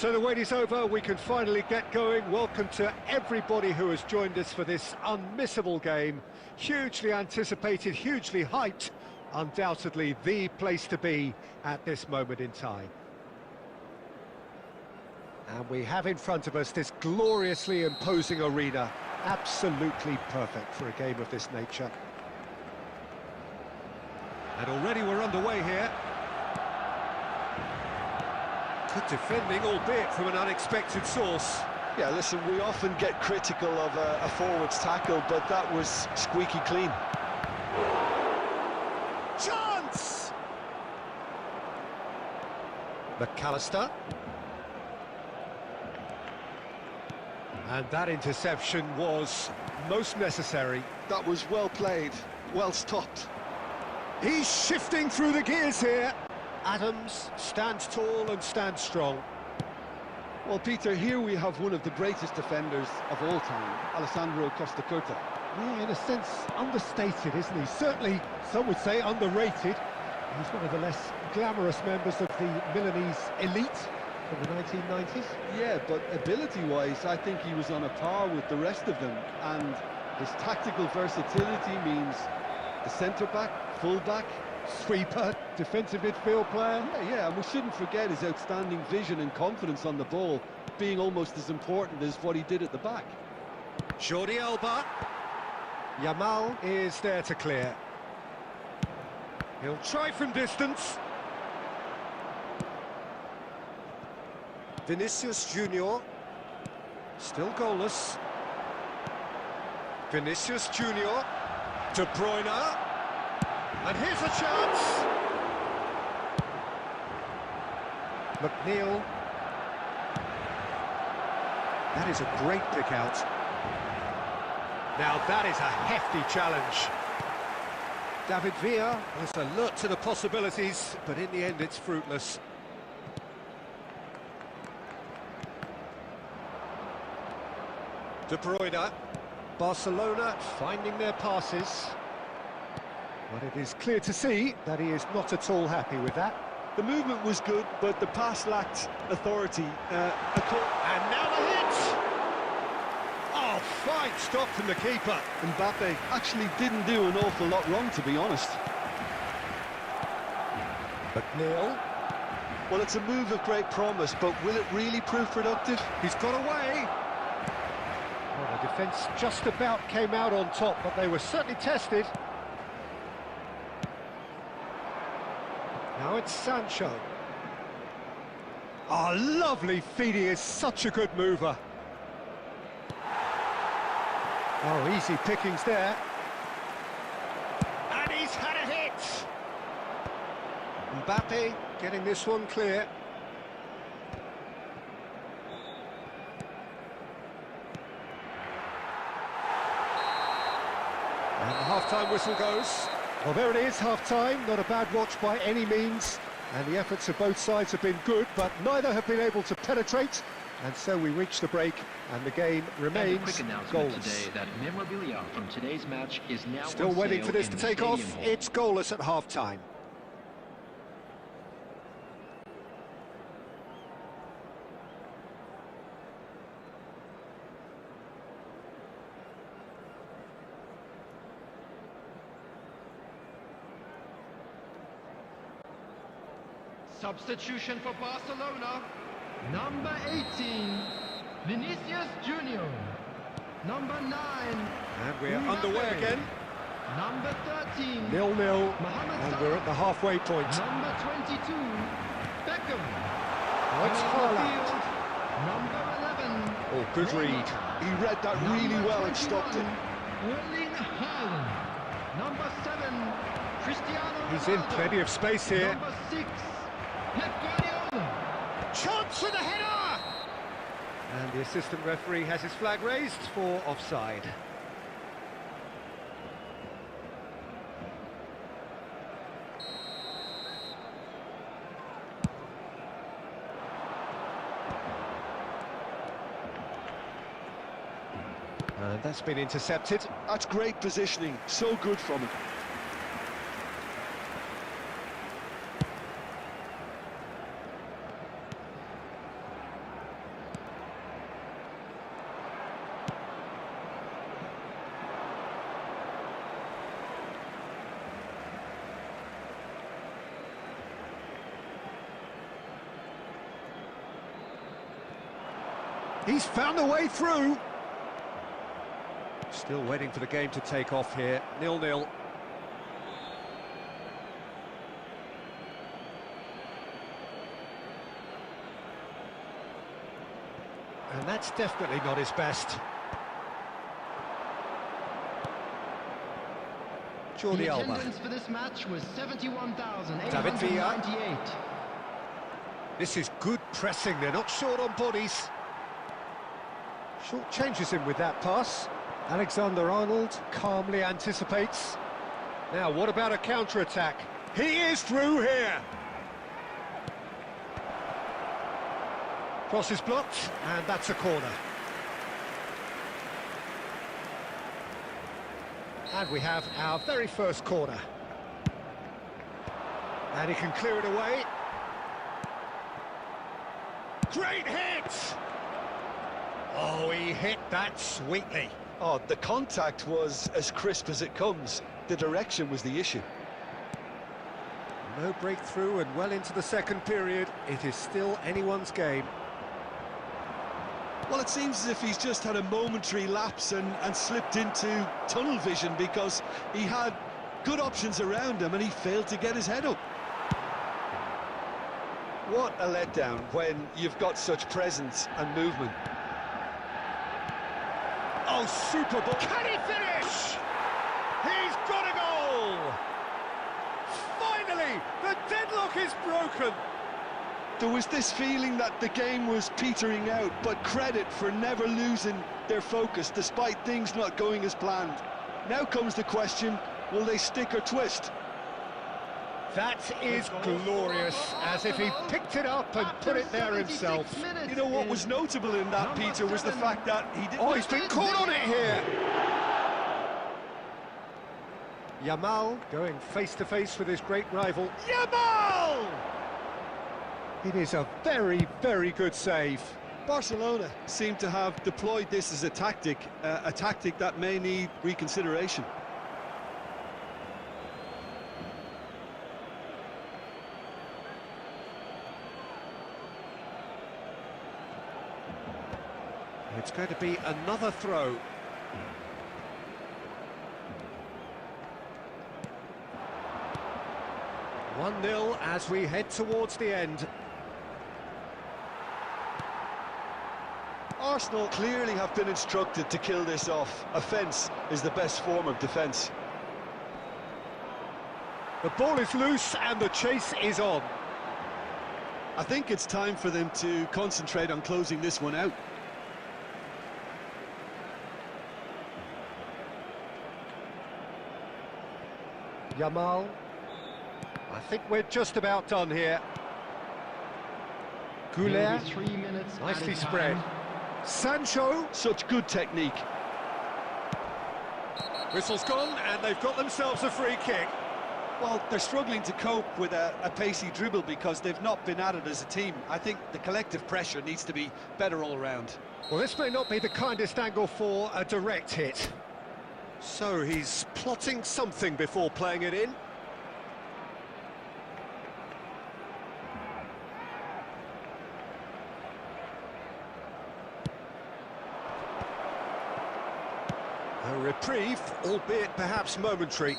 So the wait is over, we can finally get going. Welcome to everybody who has joined us for this unmissable game. Hugely anticipated, hugely hyped, undoubtedly the place to be at this moment in time. And we have in front of us this gloriously imposing arena, absolutely perfect for a game of this nature. And already we're underway here. Good defending, albeit from an unexpected source. Yeah, listen, we often get critical of a forward's tackle, but that was squeaky clean. Chance! McAllister. And that interception was most necessary. That was well played, well stopped. He's shifting through the gears here. Adams stands tall and stands strong. Well, Peter, here we have one of the greatest defenders of all time, Alessandro Costa Curta. Yeah, in a sense, understated, isn't he? Certainly, some would say underrated. He's one of the less glamorous members of the Milanese elite from the 1990s. Yeah, but ability-wise, I think he was on a par with the rest of them. And his tactical versatility means the centre-back, full-back, Sweeper, defensive midfield player. Yeah, and we shouldn't forget his outstanding vision and confidence on the ball, being almost as important as what he did at the back. Jordi Alba. Yamal is there to clear. He'll try from distance. Vinicius Junior. Still goalless. Vinicius Junior. De Bruyne. And here's a chance! McNeil. That is a great pick out. Now that is a hefty challenge. David Villa is alert to the possibilities, but in the end it's fruitless. De Bruyne. Barcelona finding their passes. But it is clear to see that he is not at all happy with that. The movement was good, but the pass lacked authority. And now the hit! Oh, fine stop from the keeper. Mbappe actually didn't do an awful lot wrong, to be honest. McNeil. Well, it's a move of great promise, but will it really prove productive? He's got away. Well, the defence just about came out on top, but they were certainly tested. Now it's Sancho. Oh, lovely feed, he is such a good mover. Oh, easy pickings there. And he's had a hit! Mbappe getting this one clear. And the half-time whistle goes. Well, there it is, half-time, not a bad watch by any means, and the efforts of both sides have been good, but neither have been able to penetrate, and so we reach the break, and the game remains and a quick announcement goalless. today that memorabilia from today's match is now Still on waiting sale for this in to the take stadium off, hall. it's goalless at half-time. Substitution for Barcelona. Number 18, Vinicius Junior. Number 9, And we're underway again. Number 13, 0-0, Mohamed and Salah. we're at the halfway point. Number 22, Beckham. Now it's On the Haaland. field, Number 11, Oh, good read. He read that really Number well and stopped it. 21, Erling Haaland. Number 7, Cristiano He's in Ronaldo. plenty of space here. Number 6, Pep Guardiola. Chance for the header! And the assistant referee has his flag raised for offside. And that's been intercepted. That's great positioning, so good from him. He's found a way through. Still waiting for the game to take off here. 0-0. And that's definitely not his best. Jordi The Alba. attendance for this match was David Villa. 71,898. This is good pressing, they're not short on bodies. Short changes him with that pass. Alexander-Arnold calmly anticipates. Now, what about a counter-attack? He is through here! Cross is blocked, and that's a corner. And we have our very first corner. And he can clear it away. Great hit! Oh, he hit that sweetly. Oh, the contact was as crisp as it comes. The direction was the issue. No breakthrough and well into the second period. It is still anyone's game. Well, it seems as if he's just had a momentary lapse and slipped into tunnel vision because he had good options around him and he failed to get his head up. What a letdown when you've got such presence and movement. Oh, super ball. Can he finish? He's got a goal! Finally, the deadlock is broken. There was this feeling that the game was petering out, but credit for never losing their focus despite things not going as planned. Now comes the question, will they stick or twist? That is glorious, as if he picked it up and put it there himself. You know what was notable in that, Peter, was the fact that he didn't... Oh, he's been caught on it here! Yamal going face-to-face with his great rival. Yamal! It is a very, very good save. Barcelona seem to have deployed this as a tactic that may need reconsideration. It's going to be another throw. One-nil as we head towards the end. Arsenal clearly have been instructed to kill this off. Offence is the best form of defence. The ball is loose and the chase is on. I think it's time for them to concentrate on closing this one out. Yamal. I think we're just about done here. Goulet. 3 minutes Nicely added spread. time. Sancho. Such good technique. Whistle's gone and they've got themselves a free kick. Well, they're struggling to cope with a pacey dribble because they've not been at it as a team. I think the collective pressure needs to be better all around. Well, this may not be the kindest angle for a direct hit. So he's plotting something before playing it in. A reprieve, albeit perhaps momentary.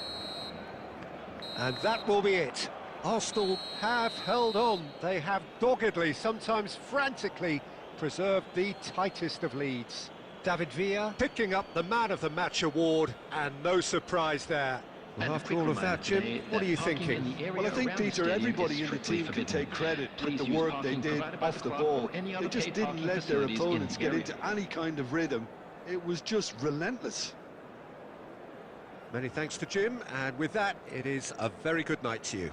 And that will be it. Arsenal have held on. They have doggedly, sometimes frantically, preserved the tightest of leads. David Villa picking up the Man of the Match award, and no surprise there. Well, after all of that, Jim, what are you thinking? Well, I think, Peter, everybody in the team can take credit with the work they did off the ball. They just didn't let their opponents get into any kind of rhythm. It was just relentless. Many thanks to Jim, and with that, it is a very good night to you.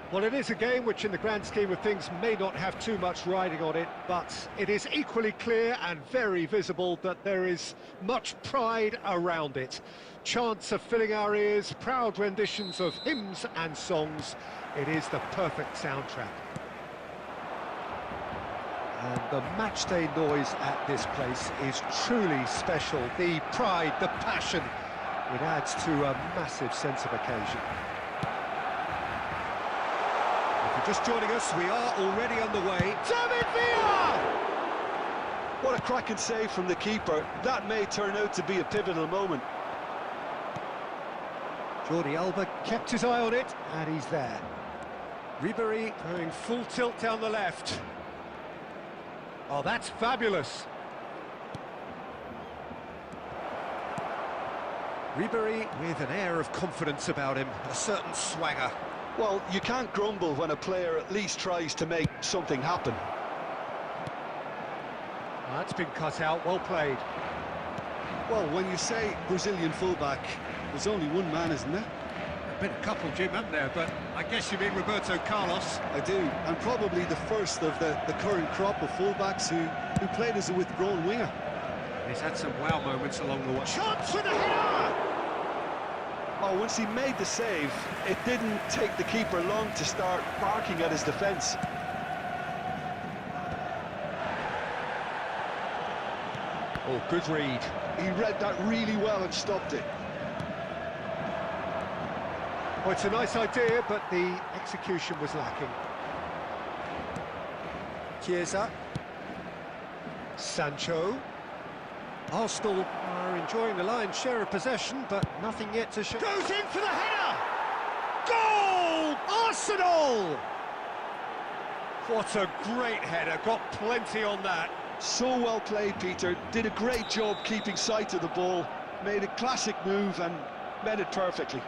Well, it is a game which in the grand scheme of things may not have too much riding on it, but it is equally clear and very visible that there is much pride around it. Chants are filling our ears, proud renditions of hymns and songs. It is the perfect soundtrack. And the matchday noise at this place is truly special. The pride, the passion, it adds to a massive sense of occasion. Just joining us, we are already underway. David Villa! What a cracking save from the keeper. That may turn out to be a pivotal moment. Jordi Alba kept his eye on it, and he's there. Ribery going full tilt down the left. Oh, that's fabulous. Ribery with an air of confidence about him, a certain swagger. Well, you can't grumble when a player at least tries to make something happen. That's been cut out, well played. Well, when you say Brazilian fullback, there's only one man, isn't there? There've been a couple, Jim, haven't there? But I guess you mean Roberto Carlos. I do, and probably the first of the current crop of fullbacks who played as a withdrawn winger. He's had some wow moments along the way. Chance for the header! Oh, once he made the save, it didn't take the keeper long to start barking at his defence. Oh, good read. He read that really well and stopped it. Well, it's a nice idea, but the execution was lacking. Chiesa. Sancho. Arsenal are enjoying the lion's share of possession, but nothing yet to show. Goes in for the header! Goal! Arsenal! What a great header, got plenty on that. So well played, Peter. Did a great job keeping sight of the ball, made a classic move and met it perfectly.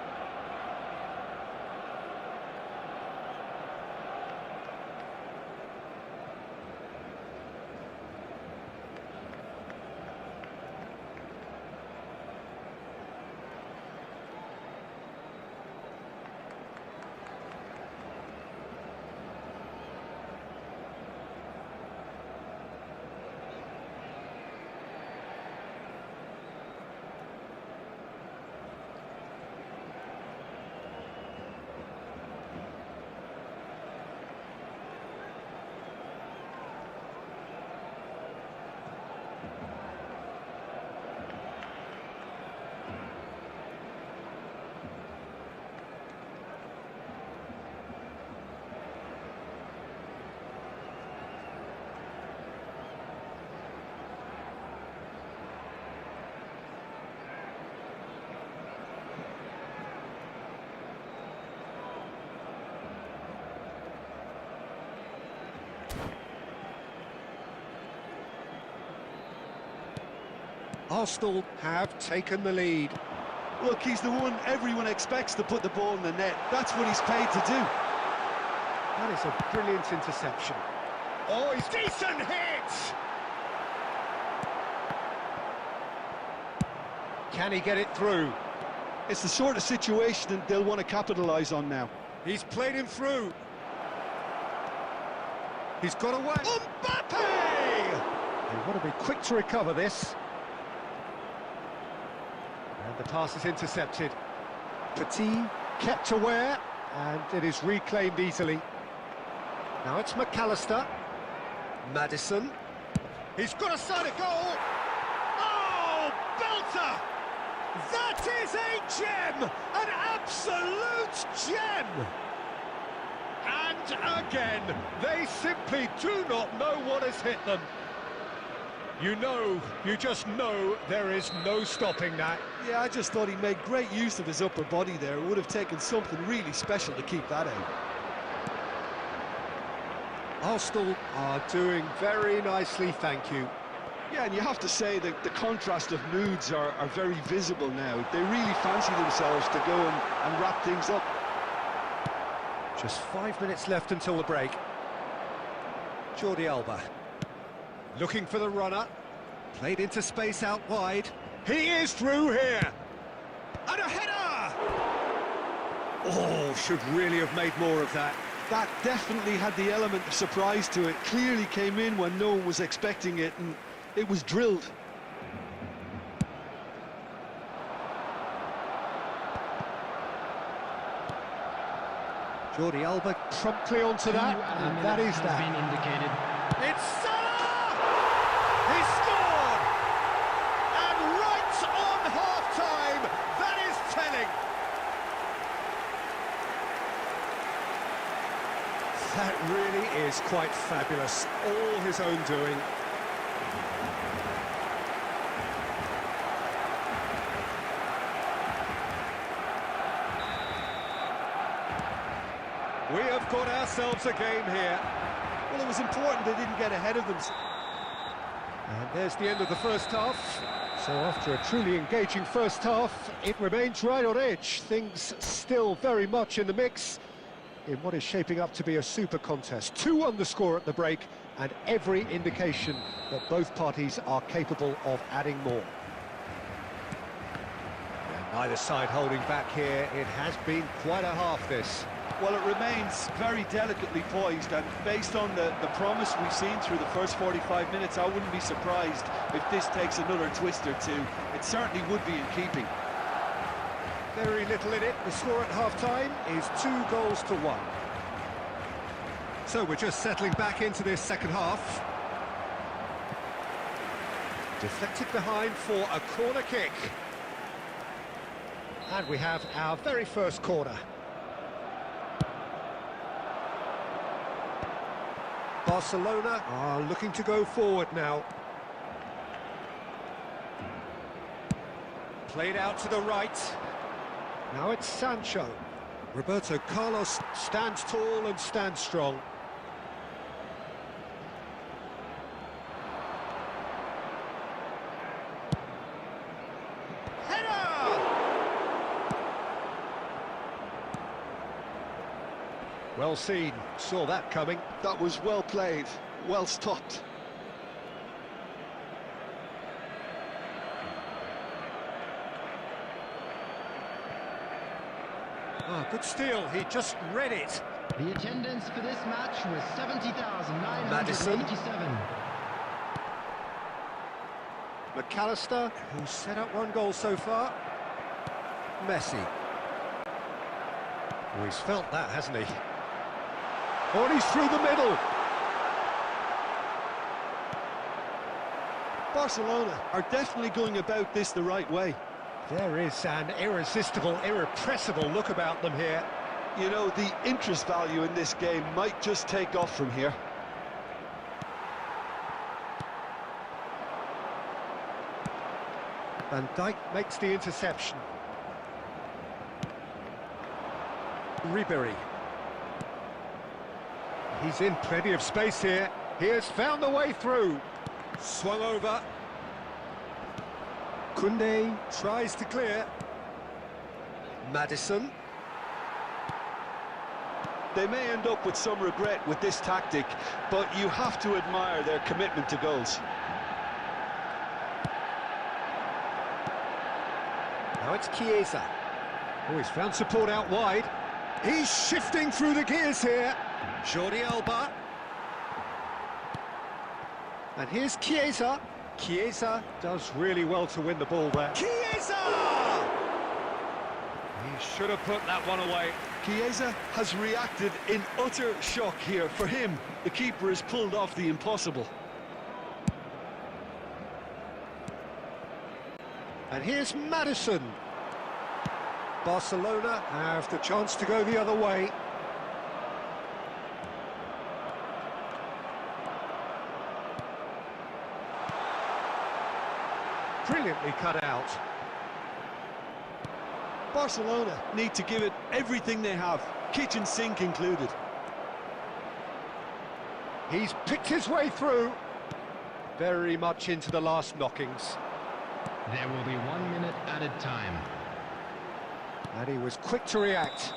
Arsenal have taken the lead. Look, he's the one everyone expects to put the ball in the net. That's what he's paid to do. That is a brilliant interception. Oh, he's decent hit! Can he get it through? It's the sort of situation they'll want to capitalise on now. He's played him through. He's got away. Mbappe! They want to be quick to recover this. And the pass is intercepted. Petit kept aware, and it is reclaimed easily. Now it's McAllister. Maddison. He's got a side of goal. Oh, belter! That is a gem! An absolute gem! And again, they simply do not know what has hit them. You just know there is no stopping that. Yeah, I just thought he made great use of his upper body there. It would have taken something really special to keep that out. Arsenal are doing very nicely, thank you. Yeah, and you have to say that the contrast of moods are very visible now. They really fancy themselves to go and wrap things up. Just 5 minutes left until the break. Jordi Alba. Looking for the runner. Played into space out wide. He is through here. And a header! Oh, should really have made more of that. That definitely had the element of surprise to it. Clearly came in when no one was expecting it, and it was drilled. Jordi Alba promptly onto that, and that is that. Been indicated. It's Salah! He scored! And right on half-time, that is telling. That really is quite fabulous, all his own doing. We have got ourselves a game here. Well, it was important they didn't get ahead of them. And there's the end of the first half. So after a truly engaging first half, it remains right on edge. Things still very much in the mix in what is shaping up to be a super contest. 2-1 the score at the break, and every indication that both parties are capable of adding more. And neither side holding back here. It has been quite a half, this. Well, it remains very delicately poised, and based on the promise we've seen through the first 45 minutes, I wouldn't be surprised if this takes another twist or two. It certainly would be in keeping. Very little in it. The score at half-time is 2-1. So we're just settling back into this second half. Deflected behind for a corner kick. And we have our very first corner. Barcelona are looking to go forward now. Played out to the right. Now it's Sancho. Roberto Carlos stands tall and stands strong. Header! Well seen, saw that coming. That was well played, well stopped. Ah, good steal, he just read it. The attendance for this match was Maddison. 70,987. McAllister, who's set up one goal so far. Messi. Oh, he's felt that, hasn't he? Oh, and he's through the middle. Barcelona are definitely going about this the right way. There is an irresistible, irrepressible look about them here. You know, the interest value in this game might just take off from here. Van Dijk makes the interception. Ribery. He's in plenty of space here. He has found the way through. Swung over. Koundé tries to clear. Maddison. They may end up with some regret with this tactic, but you have to admire their commitment to goals. Now it's Chiesa. Oh, he's found support out wide. He's shifting through the gears here. Jordi Alba. And here's Chiesa. Chiesa does really well to win the ball there. Chiesa! He should have put that one away. Chiesa has reacted in utter shock here. For him, the keeper has pulled off the impossible. And here's Maddison. Barcelona have the chance to go the other way. Brilliantly cut out. Barcelona need to give it everything they have, kitchen sink included. He's picked his way through. Very much into the last knockings. There will be 1 minute added time. And he was quick to react.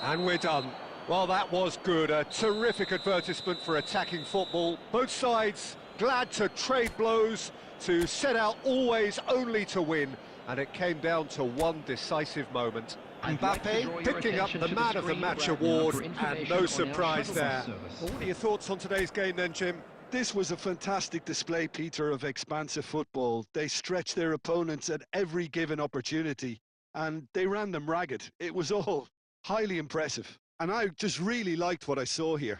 And we're done. Well, that was good. A terrific advertisement for attacking football. Both sides glad to trade blows, to set out always only to win. and it came down to one decisive moment. I'd like to draw Mbappe your picking up attention the to Man of the screen Match right now award, for and information no on our surprise shuttle there. bus service. Well, what are your thoughts on today's game then, Jim? This was a fantastic display, Peter, of expansive football. They stretched their opponents at every given opportunity, and they ran them ragged. It was all highly impressive, and I just really liked what I saw here.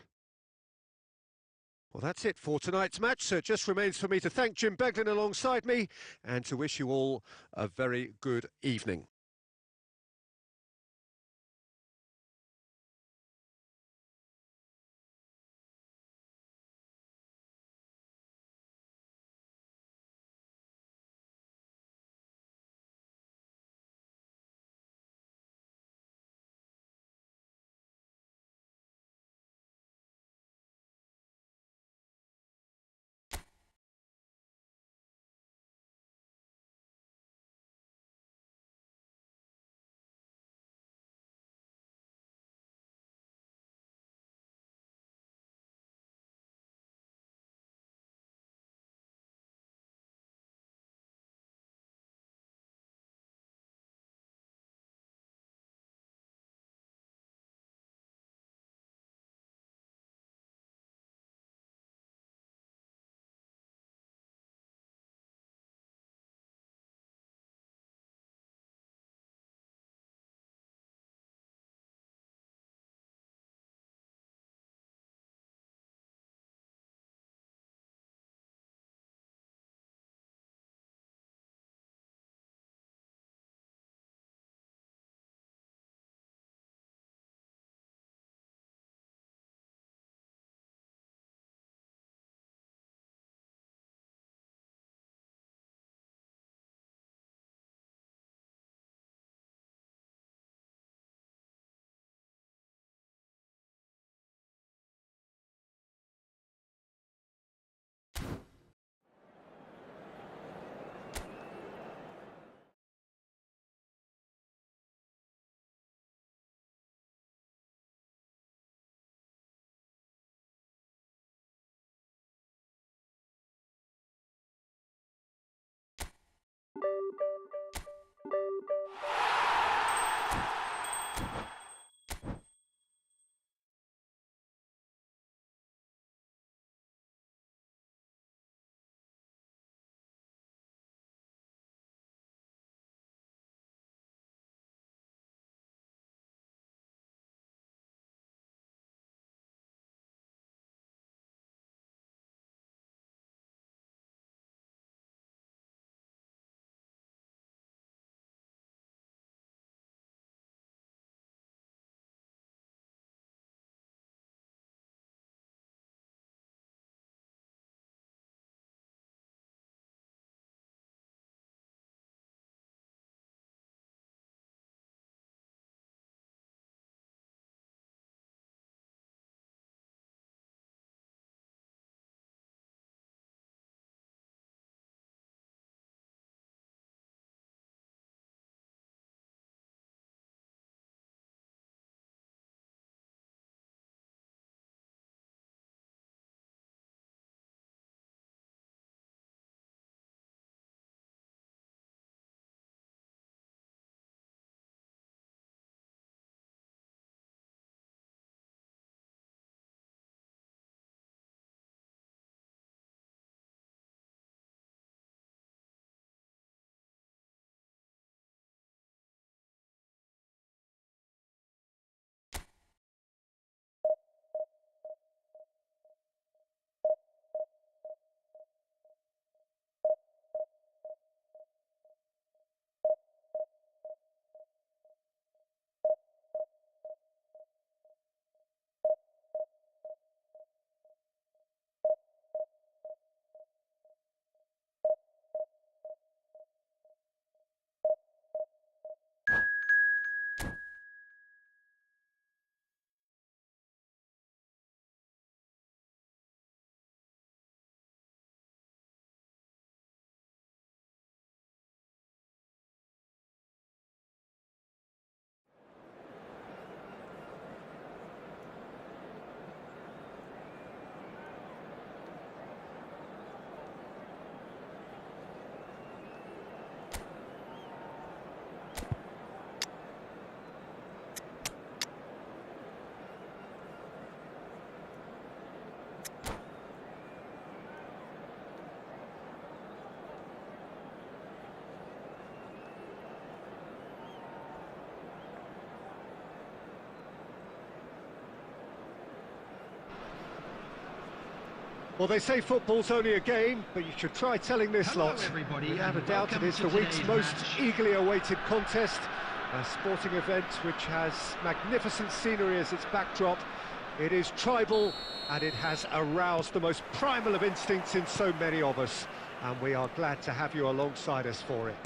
Well, that's it for tonight's match, so it just remains for me to thank Jim Beglin alongside me and to wish you all a very good evening. Well, they say football's only a game, but you should try telling this Hello, lot. everybody, Without a and doubt, it welcome is to the week's today's most match. eagerly awaited contest. A sporting event which has magnificent scenery as its backdrop. It is tribal, and it has aroused the most primal of instincts in so many of us. And we are glad to have you alongside us for it.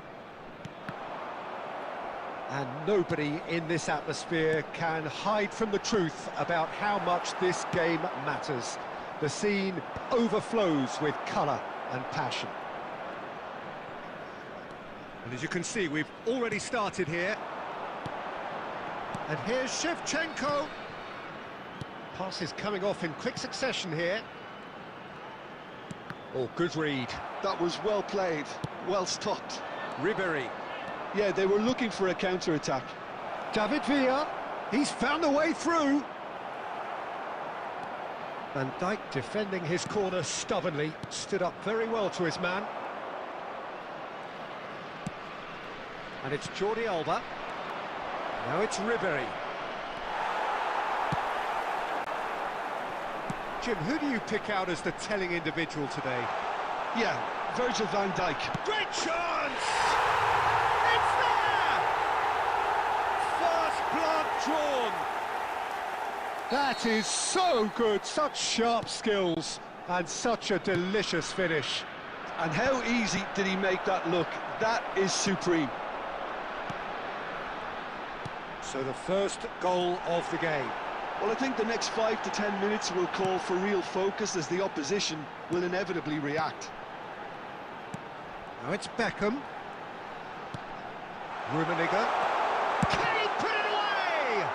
And nobody in this atmosphere can hide from the truth about how much this game matters. The scene overflows with colour and passion. And as you can see, we've already started here. And here's Shevchenko. Pass is coming off in quick succession here. Oh, good read. That was well played, well stopped. Ribéry. Yeah, they were looking for a counter-attack. David Villa. He's found a way through. Van Dijk defending his corner stubbornly, stood up very well to his man. And it's Jordi Alba. Now it's Ribéry. Jim, who do you pick out as the telling individual today? Yeah, Virgil van Dijk. Great chance! It's there! First blood drawn. That is so good, such sharp skills, and such a delicious finish. And how easy did he make that look? That is supreme. So the first goal of the game. Well, I think the next 5 to 10 minutes will call for real focus as the opposition will inevitably react. Now it's Beckham. Rummenigge. Can he put it away?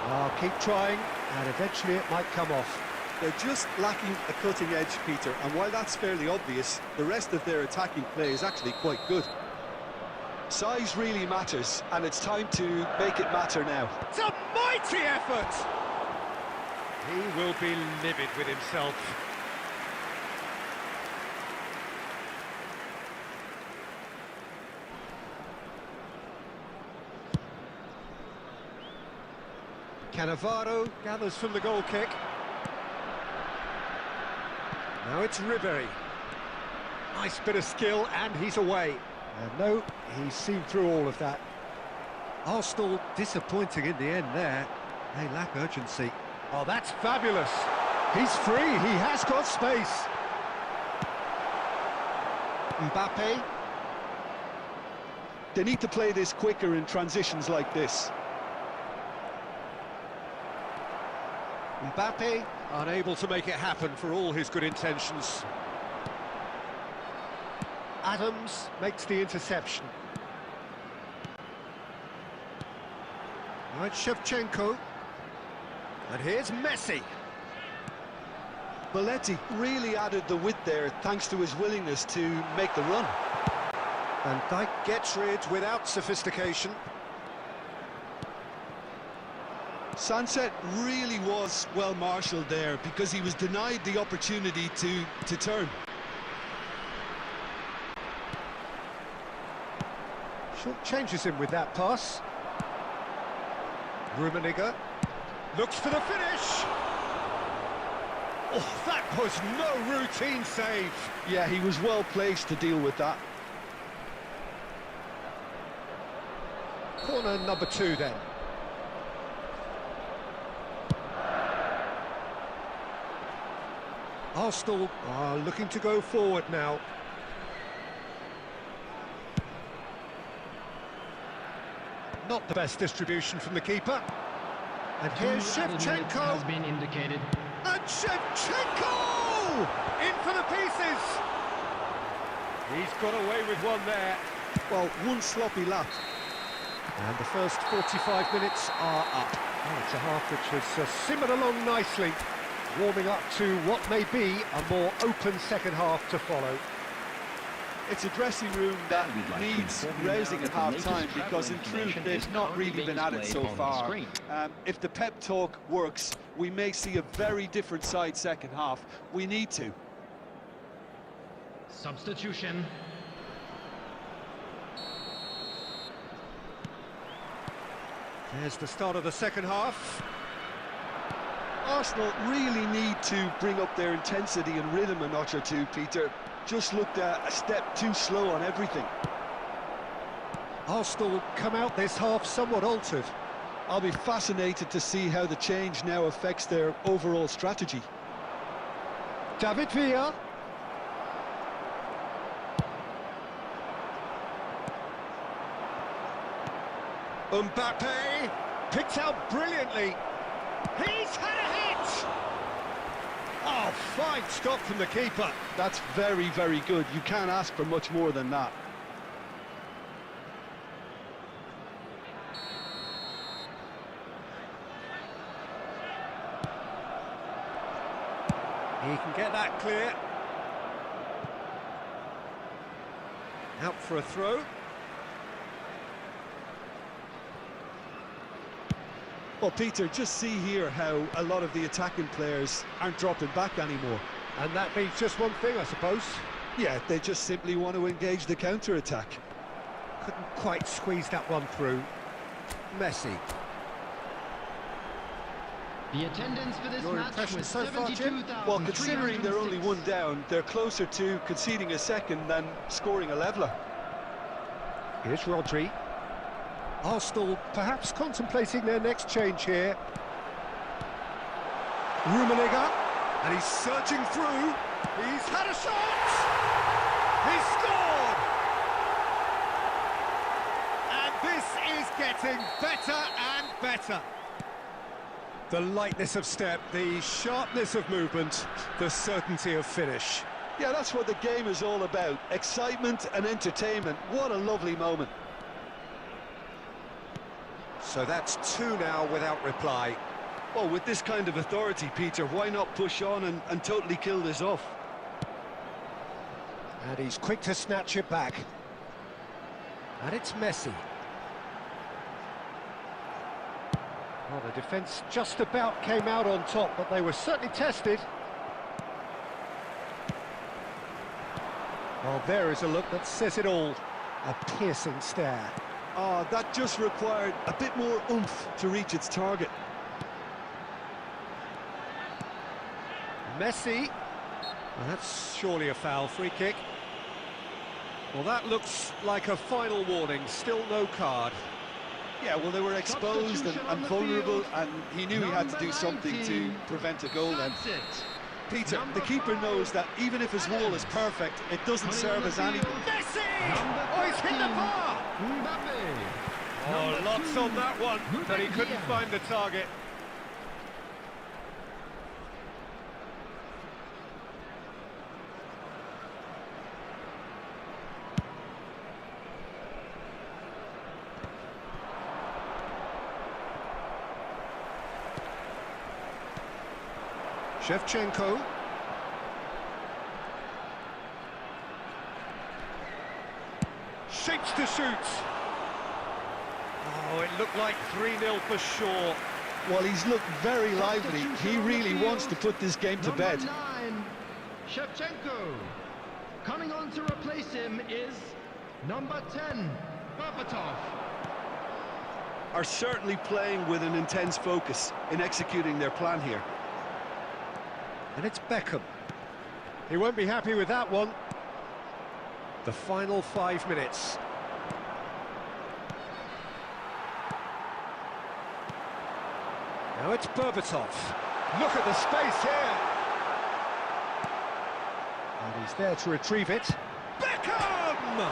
I'll keep trying, and eventually it might come off. They're just lacking a cutting edge, Peter, and while that's fairly obvious, the rest of their attacking play is actually quite good. Size really matters, and it's time to make it matter now. It's a mighty effort! He will be livid with himself. Cannavaro gathers from the goal kick. Now it's Ribéry. Nice bit of skill, and he's away. And no, he's seen through all of that. Arsenal disappointing in the end there. They lack urgency. Oh, that's fabulous. He's free, he has got space. Mbappe. They need to play this quicker in transitions like this. Mbappe unable to make it happen for all his good intentions. Adams makes the interception. Now it's Shevchenko. And here's Messi. Belletti really added the width there thanks to his willingness to make the run. Van Dijk gets rid without sophistication. Sunset really was well marshalled there because he was denied the opportunity to turn. Short changes him with that pass. Rummenigge looks for the finish. Oh, that was no routine save. Yeah, he was well placed to deal with that. Corner number 2 then. Arsenal are looking to go forward now. Not the best distribution from the keeper. And here's Shevchenko. Has been indicated. And Shevchenko! In for the pieces! He's got away with one there. Well, one sloppy lap. And the first 45 minutes are up. Oh, it's a half which has simmered along nicely, warming up to what may be a more open second half to follow. It's a dressing room that We'd like to needs inform you now rousing that at the half-time latest because in travel truth information they've is not currently really being been at it so displayed on the far. screen. If the pep talk works, we may see a very different side second half. We need to. Substitution. There's the start of the second half. Arsenal really need to bring up their intensity and rhythm a notch or two, Peter. Just looked a step too slow on everything. Arsenal come out this half somewhat altered. I'll be fascinated to see how the change now affects their overall strategy. David Villa. Mbappe picked out brilliantly. He's had a hit! Oh, fine stop from the keeper. That's very, very good. You can't ask for much more than that. He can get that clear. Out for a throw. Well, Peter, just see here how a lot of the attacking players aren't dropping back anymore. And that means just one thing, I suppose. Yeah, they just simply want to engage the counter-attack. Couldn't quite squeeze that one through. Messi. The attendance for this Your match impression was so far, Jim? 72,306. Well, considering they're only one down, they're closer to conceding a second than scoring a leveller. Here's Rodri. Arsenal perhaps contemplating their next change here. Rummenigge, and he's surging through. He's had a shot! He's scored! And this is getting better and better. The lightness of step, the sharpness of movement, the certainty of finish. Yeah, that's what the game is all about. Excitement and entertainment. What a lovely moment. So that's two now without reply. Well, with this kind of authority, Peter, why not push on and totally kill this off? And he's quick to snatch it back. And it's Messi. Well, the defence just about came out on top, but they were certainly tested. Well, there is a look that says it all. A piercing stare. Ah, that just required a bit more oomph to reach its target. Messi. Well, that's surely a foul. Free kick. Well, that looks like a final warning. Still no card. Yeah, well, they were exposed and vulnerable, and he knew he had to do something to prevent a goal then. That's it. Peter, the keeper knows that even if his wall is perfect, it doesn't serve as any... Messi! Oh, he's hit the bar! Mbappe. Oh, lots on that one, but he couldn't find the target. Shevchenko. Shapes to shoot. Oh, it looked like 3-0 for sure. Well, he's looked very lively. He really wants to put this game to bed. Number 9, Shevchenko. Coming on to replace him is number 10, Berbatov. Are certainly playing with an intense focus in executing their plan here. And it's Beckham. He won't be happy with that one. The final 5 minutes. Now it's Berbatov. Look at the space here. And he's there to retrieve it. Beckham!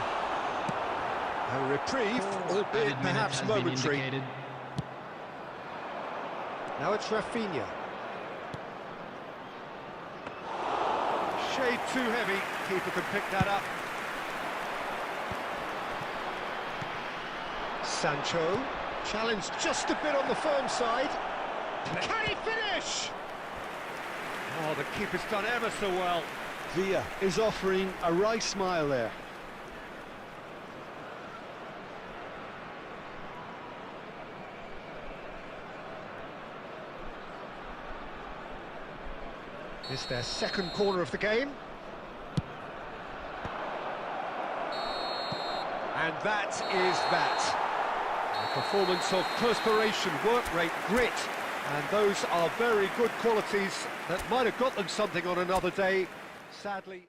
A reprieve, albeit Added minutes perhaps has been momentary. indicated. Now it's Rafinha. Shade too heavy. Keeper can pick that up. Sancho. Challenged just a bit on the firm side. Can he finish? Oh, the keeper's done ever so well. Villa is offering a right smile there. It's their second corner of the game. And that is that. A performance of perspiration, work rate, grit, And those are very good qualities that might have got them something on another day, sadly.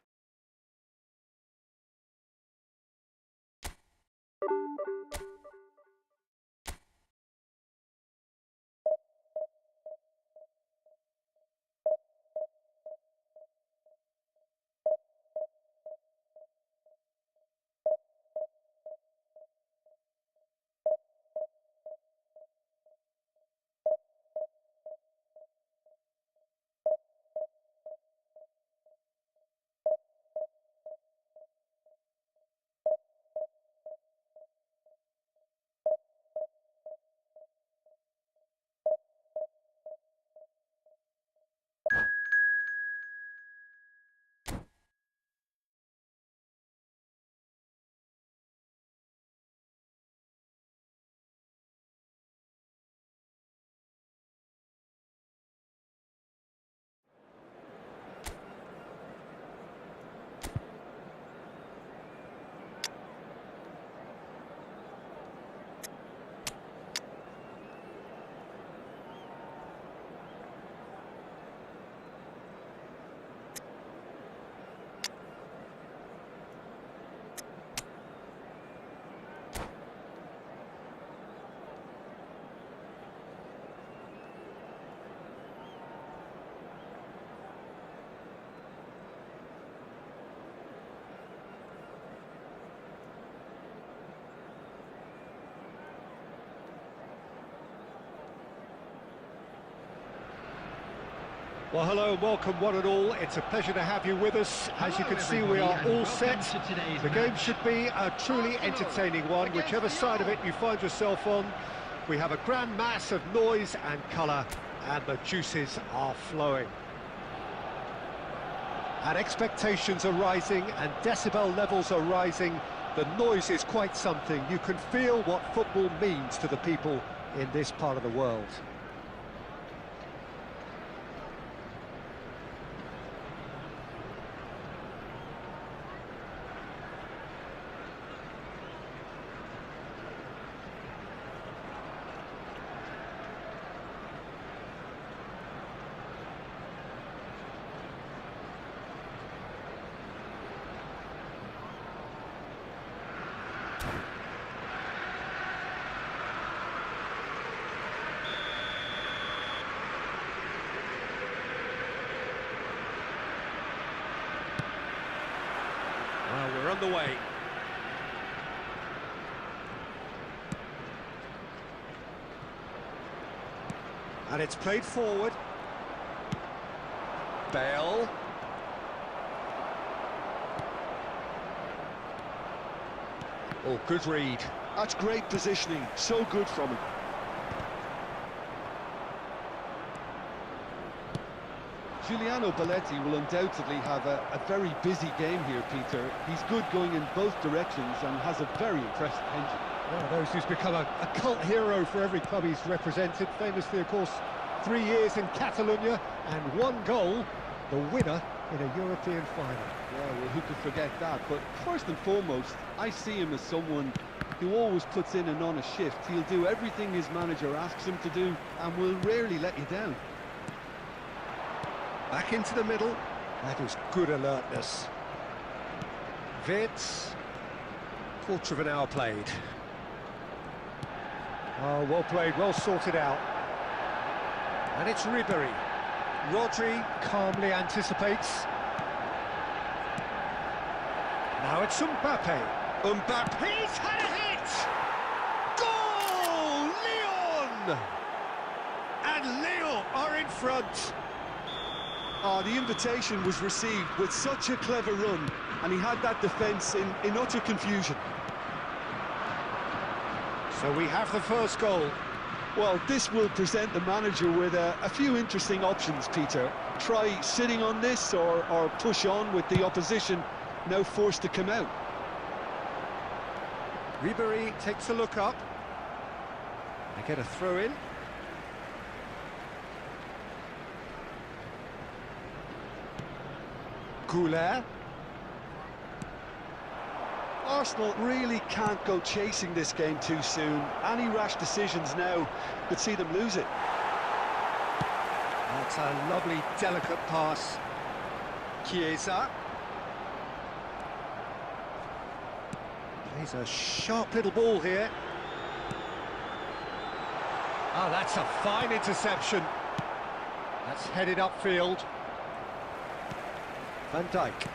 Well, hello and welcome one and all. It's a pleasure to have you with us. As you can see, we are all set. The game should be a truly entertaining one, whichever side of it you find yourself on. We have a grand mass of noise and colour, and the juices are flowing. And expectations are rising, and decibel levels are rising. The noise is quite something. You can feel what football means to the people in this part of the world. Well, we're on the way. And it's played forward. Bale. Oh, good read. That's great positioning, so good from him. Giuliano Belletti will undoubtedly have a very busy game here, Peter. He's good going in both directions and has a very impressive engine. One of those who's become a cult hero for every club he's represented. Famously, of course, 3 years in Catalonia and 1 goal, the winner in a European final. Yeah, well, who could forget that? But first and foremost, I see him as someone who always puts in an honest shift. He'll do everything his manager asks him to do and will rarely let you down. Back into the middle. That is good alertness. Wirtz. Quarter of an hour played. Oh, well played, well sorted out. And it's Ribéry. Rodri calmly anticipates. Now it's Mbappe. He's had a hit! Goal! Lyon! And Lyon are in front. Oh, the invitation was received with such a clever run, and he had that defence in utter confusion. So we have the first goal. Well, this will present the manager with a few interesting options, Peter. Try sitting on this or push on with the opposition now forced to come out. Ribéry takes a look up. They get a throw in. Goulet. Arsenal really can't go chasing this game too soon. Any rash decisions now could see them lose it. That's a lovely, delicate pass. Chiesa. Plays a sharp little ball here. Oh, that's a fine interception. That's headed upfield. Van Dijk.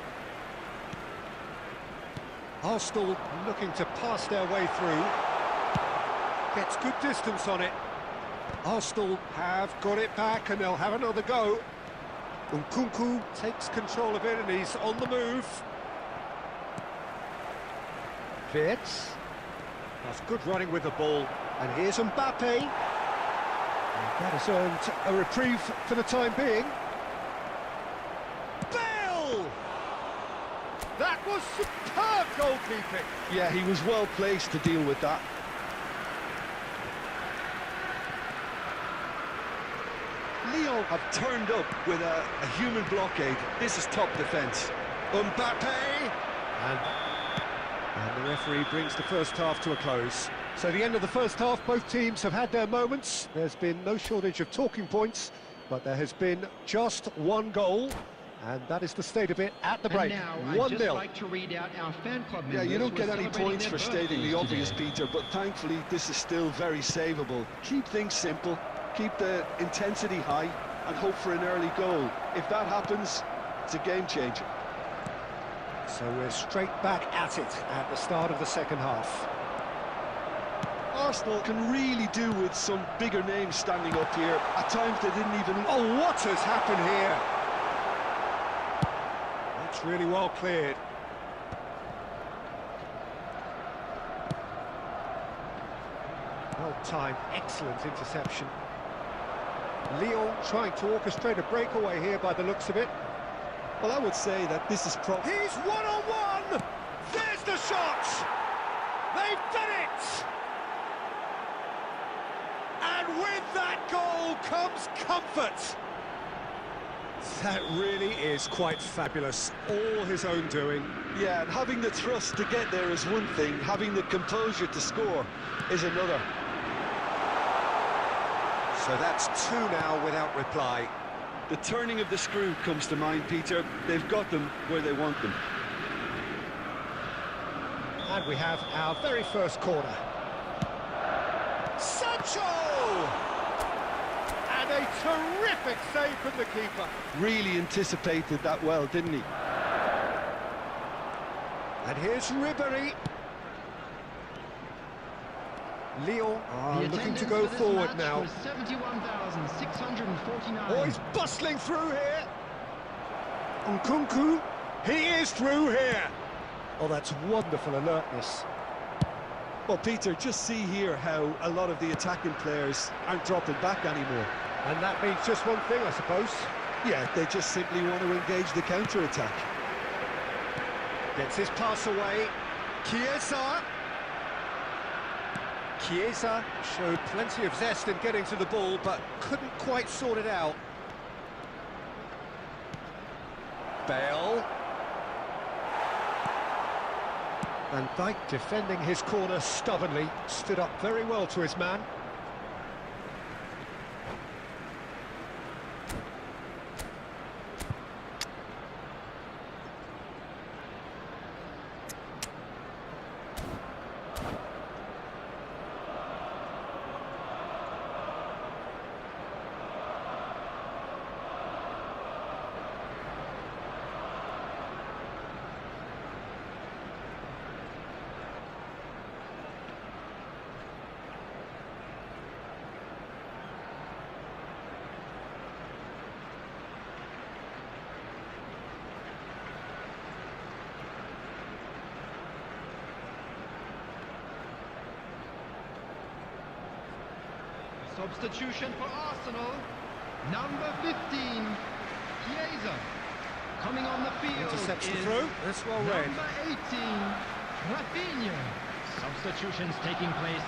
Arsenal looking to pass their way through. Gets good distance on it. Arsenal have got it back and they'll have another go. Nkunku takes control of it and he's on the move. Wirtz. That's good running with the ball. And here's Mbappe. And that has earned a reprieve for the time being. Bale! That was superb goalkeeping. Yeah, he was well placed to deal with that. Lyon have turned up with a human blockade. This is top defence. Mbappe! And the referee brings the first half to a close. So the end of the first half, both teams have had their moments. There's been no shortage of talking points, but there has been just one goal, and that is the state of it at the break. And now, 1-0. I'd just like to read out our fan club members. Yeah, you don't who get are any celebrating points their for stating the birthdays obvious, today. Peter, but thankfully this is still very savable. Keep things simple, keep the intensity high, and hope for an early goal. If that happens, it's a game changer. So we're straight back at it at the start of the second half. Arsenal can really do with some bigger names standing up here. At times they didn't even... Oh, what has happened here? That's really well cleared. Well timed, excellent interception. Lyon trying to orchestrate a breakaway here by the looks of it. Well, I would say that this is He's one-on-one! There's the shot! They've done it! And with that goal comes comfort! That really is quite fabulous. All his own doing. Yeah, and having the thrust to get there is one thing, having the composure to score is another. So that's two now without reply. The turning of the screw comes to mind, Peter. They've got them where they want them. And we have our very first corner. Sancho! And a terrific save from the keeper. Really anticipated that well, didn't he? And here's Ribéry. Lyon are The looking to attendance go for this forward match now. was 71,649. Oh, he's bustling through here. Nkunku, he is through here. Oh, that's wonderful alertness. Well, Peter, just see here how a lot of the attacking players aren't dropping back anymore. And that means just one thing, I suppose. Yeah, they just simply want to engage the counter-attack. Gets his pass away. Chiesa. Chiesa showed plenty of zest in getting to the ball, but couldn't quite sort it out. Bale. Van Dijk defending his corner stubbornly, stood up very well to his man. Substitution for Arsenal, number 15, Chiesa. Coming on the field Intercepts the is throw. That's well read. number 18, Rafinha. Substitutions taking place.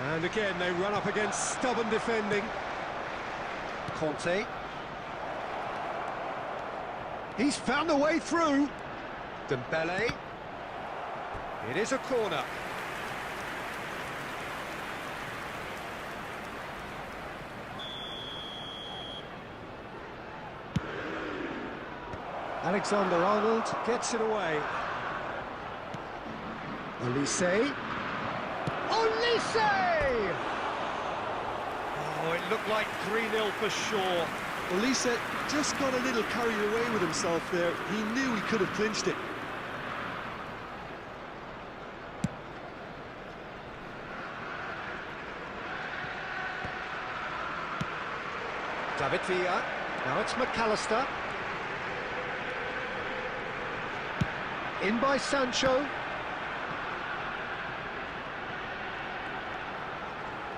And again, they run up against stubborn defending. Conte. He's found a way through. Dembele. It is a corner. Alexander-Arnold gets it away. Olise. Olise! Oh, it looked like 3-0 for sure. Olise just got a little carried away with himself there. He knew he could have clinched it. David Villa. Now it's McAllister. In by Sancho.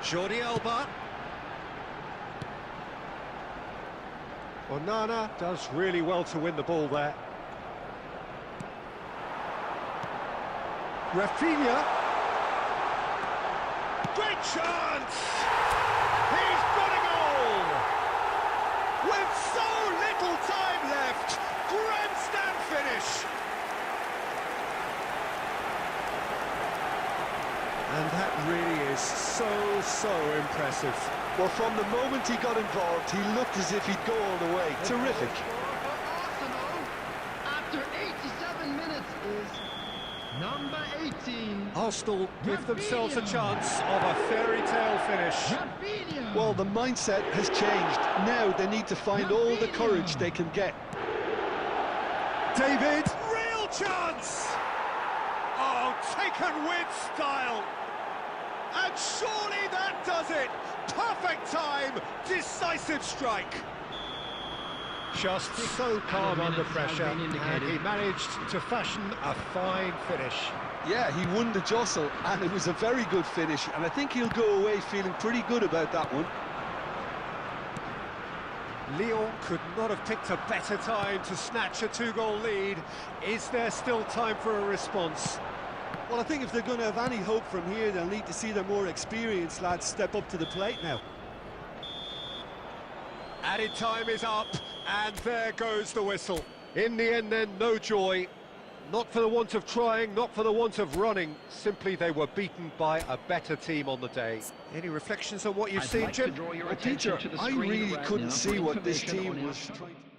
Jordi Alba. Onana does really well to win the ball there. Rafinha. Great chance! He's got a goal! With so little time left, grandstand finish! And that really is so impressive. Well, from the moment he got involved, he looked as if he'd go all the way. Terrific. Arsenal, after 87 minutes, is number 18. Arsenal give themselves a chance of a fairy tale finish. Rafinha. Well, the mindset has changed. Now they need to find all the courage they can get. David, real chance! Oh, taken with style. And surely that does it! Perfect time, decisive strike. Just so calm under pressure, and he managed to fashion a fine finish. Yeah, he won the jostle, and it was a very good finish, and I think he'll go away feeling pretty good about that one. Lyon could not have picked a better time to snatch a 2-goal lead. Is there still time for a response? Well, I think if they're going to have any hope from here, they'll need to see their more experienced lads step up to the plate now. Added time is up, and there goes the whistle. In the end then, no joy. Not for the want of trying, not for the want of running. Simply they were beaten by a better team on the day. Any reflections on what you've seen, Jim? Peter, I really couldn't see what this team was trying to...